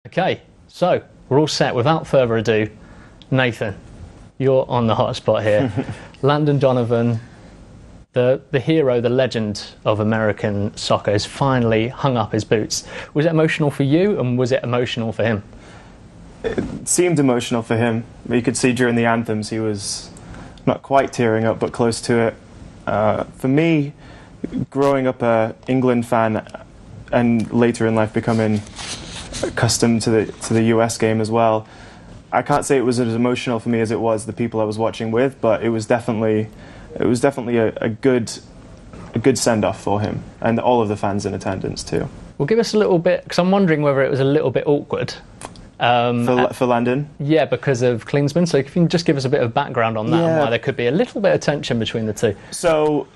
Okay, so we're all set. Without further ado, Nathan, you're on the hot spot here. Landon Donovan, the hero, the legend of American soccer, has finally hung up his boots. Was it emotional for you, and was it emotional for him? It seemed emotional for him. You could see during the anthems he was not quite tearing up, but close to it. For me, growing up an England fan and later in life becoming accustomed to the US game as well, I can't say it was as emotional for me as it was the people I was watching with, but it was definitely a good send-off for him and all of the fans in attendance too. Well, give us a little bit, because I'm wondering whether it was a little bit awkward. For Landon? Yeah, because of Klinsmann. So if you can just give us a bit of background on that and why there could be a little bit of tension between the two. So,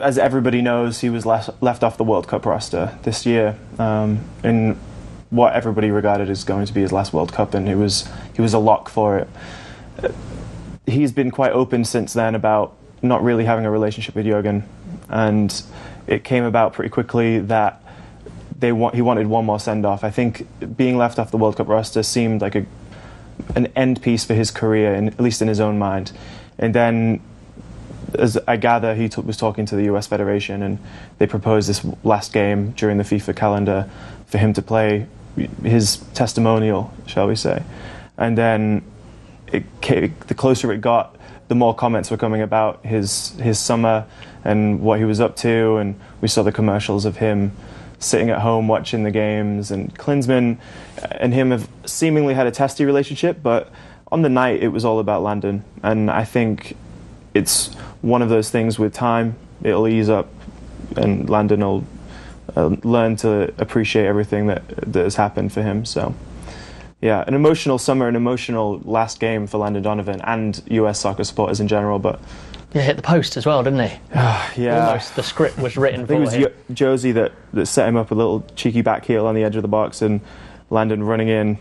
as everybody knows, he was left off the World Cup roster this year in what everybody regarded as going to be his last World Cup, and he was a lock for it. He's been quite open since then about not really having a relationship with Jurgen, and it came about pretty quickly that he wanted one more send-off. I think being left off the World Cup roster seemed like an end piece for his career, at least in his own mind. And then, as I gather, he was talking to the US Federation, and they proposed this last game during the FIFA calendar for him to play his testimonial, shall we say. And then the closer it got, the more comments were coming about his summer and what he was up to, and we saw the commercials of him sitting at home watching the games, and Klinsmann and him have seemingly had a testy relationship, but on the night it was all about Landon, and I think it's one of those things with time, it'll ease up and Landon will learn to appreciate everything that has happened for him. So yeah, an emotional summer, an emotional last game for Landon Donovan and US soccer supporters in general, but yeah, hit the post as well, didn't he? Yeah. Almost. The script was written for him. I think it was Josie that set him up a little cheeky back heel on the edge of the box, and Landon running in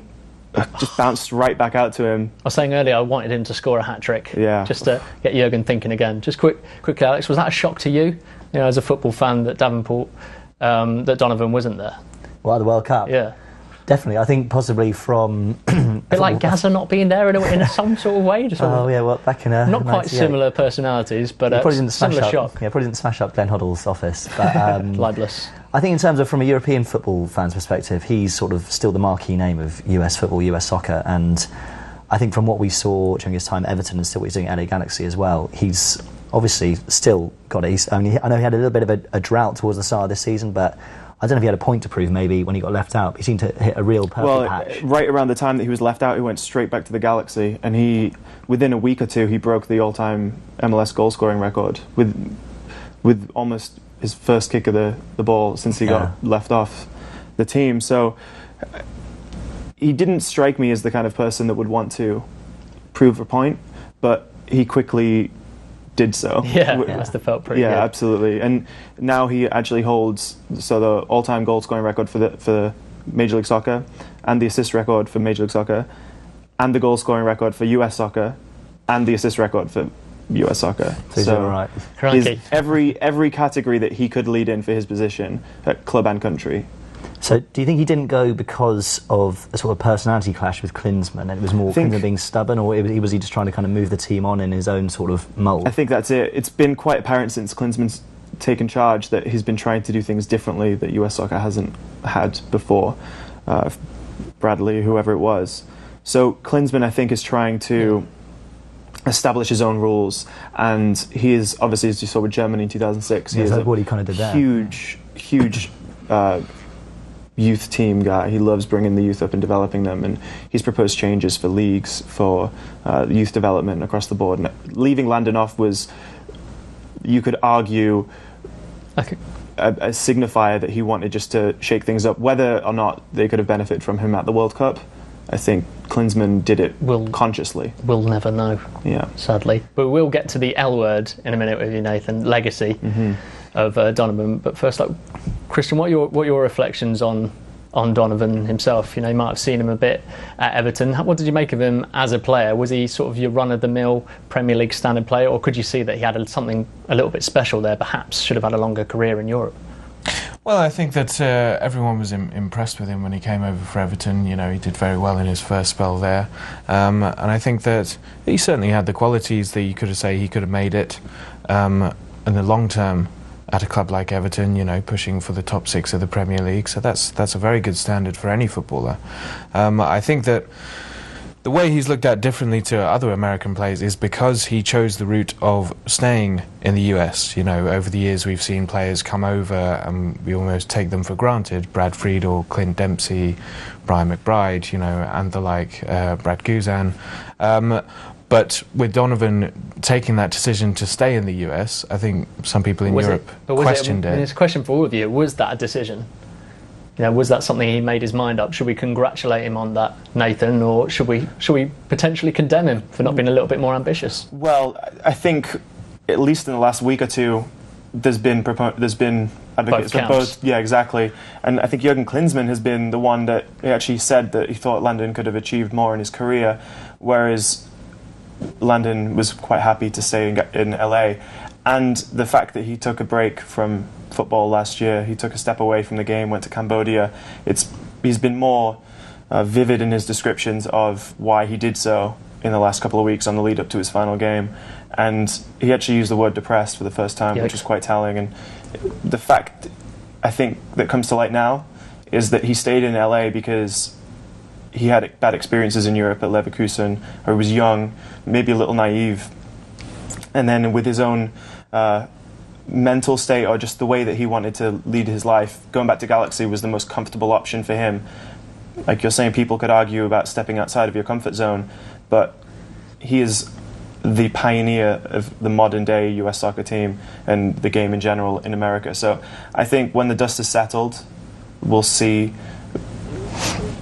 just bounced right back out to him. I was saying earlier I wanted him to score a hat-trick, just to get Jurgen thinking again. Just quickly, Alex, was that a shock to you, as a football fan, that that Donovan wasn't there? Well, the World Cup? Yeah. Definitely. I think possibly from... a bit like Gaza not being there in some sort of way. Well, back in a... Not quite similar personalities, but similar shock. Yeah, probably didn't smash up Glenn Hoddle's office. But, libelous. I think in terms of from a European football fan's perspective, he's sort of still the marquee name of US football, US soccer, and I think from what we saw during his time at Everton and still what he's doing at LA Galaxy as well, he's obviously still got it. I know he had a little bit of a drought towards the start of this season, but I don't know if he had a point to prove maybe when he got left out. He seemed to hit a real perfect patch. Right around the time that he was left out, he went straight back to the Galaxy, and within a week or two, he broke the all-time MLS goal-scoring record with almost his first kick of the ball since he got left off the team. So he didn't strike me as the kind of person that would want to prove a point, but he quickly did so. Yeah, must have felt pretty good. Yeah, absolutely. And now he actually holds the all-time goal-scoring record for Major League Soccer, and the assist record for Major League Soccer, and the goal-scoring record for US Soccer, and the assist record for US Soccer. So right. Every category that he could lead in for his position at club and country. So do you think he didn't go because of a sort of personality clash with Klinsmann, and it was more Klinsmann being stubborn, or was he just trying to kind of move the team on in his own sort of mould? I think that's it. It's been quite apparent since Klinsmann's taken charge that he's been trying to do things differently that US soccer hasn't had before. Bradley, whoever it was. So Klinsmann, I think, is trying to establish his own rules, and he is, obviously, as you saw with Germany in 2006, he is what he kind of did there. Huge youth team guy. He loves bringing the youth up and developing them, and he's proposed changes for leagues for youth development across the board. And leaving Landon off was, you could argue, a signifier that he wanted just to shake things up. Whether or not they could have benefited from him at the World Cup, I think Klinsmann did it consciously. We'll never know, sadly. But we'll get to the L word in a minute with you, Nathan. Legacy of Donovan. But first, Christian, what are your reflections on Donovan himself? You might have seen him a bit at Everton. What did you make of him as a player? Was he sort of your run-of-the-mill Premier League standard player, or could you see that he had something a little bit special there, perhaps should have had a longer career in Europe? Well, I think that everyone was impressed with him when he came over for Everton. You know, he did very well in his first spell there. And I think that he certainly had the qualities that you could have said he could have made it in the long term at a club like Everton, you know, pushing for the top 6 of the Premier League. So that's a very good standard for any footballer. I think that the way he's looked at differently to other American players is because he chose the route of staying in the US. You know, over the years we've seen players come over and we almost take them for granted. Brad Friedel, Clint Dempsey, Brian McBride, you know, and the like, Brad Guzan. But with Donovan taking that decision to stay in the US, I think some people in Europe questioned it. It's a question for all of you. Was that a decision? You know, was that something he made his mind up? Should we congratulate him on that, Nathan, or should we potentially condemn him for not being a little bit more ambitious? Well, I think at least in the last week or two, there's been advocates for both. Yeah, exactly. And I think Jurgen Klinsmann has been the one that he actually said that he thought Landon could have achieved more in his career, whereas Landon was quite happy to stay in LA. And the fact that he took a break from football last year, he took a step away from the game, went to Cambodia. He's been more vivid in his descriptions of why he did so in the last couple of weeks on the lead up to his final game. And he actually used the word depressed for the first time, which is quite telling. And the fact, I think, that comes to light now is that he stayed in LA because he had bad experiences in Europe at Leverkusen, or he was young, maybe a little naive. And then with his own mental state, or just the way that he wanted to lead his life, going back to Galaxy was the most comfortable option for him. Like you're saying, people could argue about stepping outside of your comfort zone, but he is the pioneer of the modern day US soccer team and the game in general in America. So I think when the dust is settled, we'll see.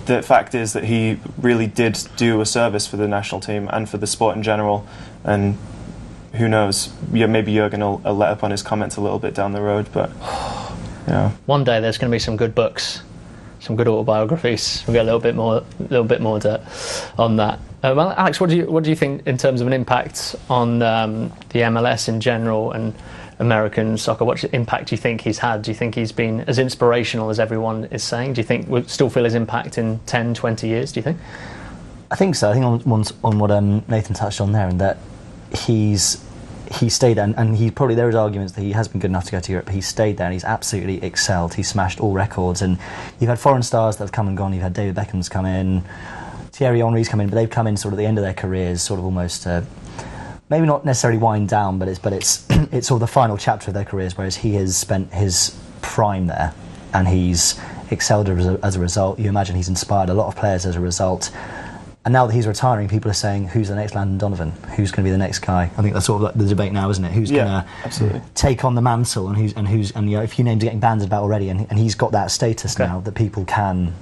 The fact is that he really did do a service for the national team and for the sport in general, and who knows? Yeah, maybe Jurgen will let up on his comments a little bit down the road, but yeah. One day there's going to be some good books, some good autobiographies. We'll get a little bit more dirt on that. Well, Alex, what do you think in terms of an impact on the MLS in general and American soccer? What impact do you think he's had? Do you think he's been as inspirational as everyone is saying? Do you think we'll still feel his impact in 10, 20 years, do you think? I think so. I think on what Nathan touched on there, and that he stayed there, and he probably, there is arguments that he has been good enough to go to Europe, but he stayed there and he's absolutely excelled. He smashed all records, and you've had foreign stars that have come and gone. You've had David Beckham's come in, Thierry Henry's come in, but they've come in sort of at the end of their careers, sort of almost maybe not necessarily wind down, but it's it's sort of the final chapter of their careers, whereas he has spent his prime there and he's excelled as a result. You imagine he's inspired a lot of players as a result. And now that he's retiring, people are saying, who's the next Landon Donovan? Who's going to be the next guy? I think that's sort of like the debate now, isn't it? Who's going to take on the mantle, and you know, a few names are getting bandied about already, and he's got that status now that people can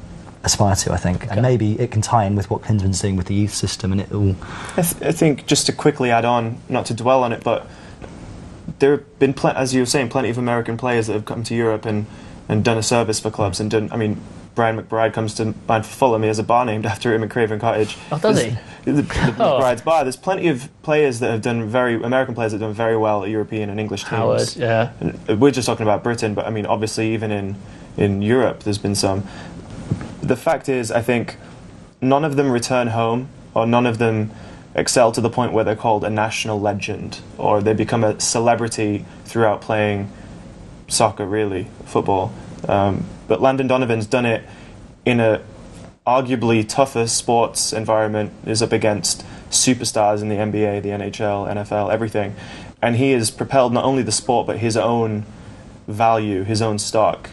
aspire to, I think. And maybe it can tie in with what Klinsmann's doing with the youth system, and it all. I think, just to quickly add on, not to dwell on it, but there have been, as you were saying, plenty of American players that have come to Europe and done a service for clubs and done. I mean, Brian McBride comes to mind for Fulham. He has a bar named after him in Craven Cottage. Oh, does he? The McBride's bar. There's plenty of players that have done American players that have done very well at European and English teams. Howard, yeah. And we're just talking about Britain, but I mean, obviously, even in Europe, there's been some. The fact is, I think none of them return home, or none of them excel to the point where they're called a national legend, or they become a celebrity throughout playing soccer, really, football. But Landon Donovan's done it in a arguably tougher sports environment, is up against superstars in the NBA, the NHL, NFL, everything. And he has propelled not only the sport, but his own value, his own stock,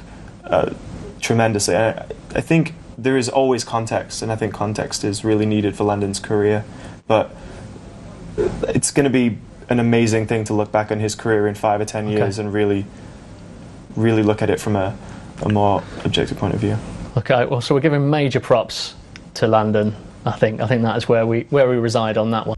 tremendously. I think there is always context, and I think context is really needed for Landon's career. But it's going to be an amazing thing to look back on his career in 5 or 10 years and really look at it from a more objective point of view. Okay, well, so we're giving major props to Landon. I think that is where we reside on that one.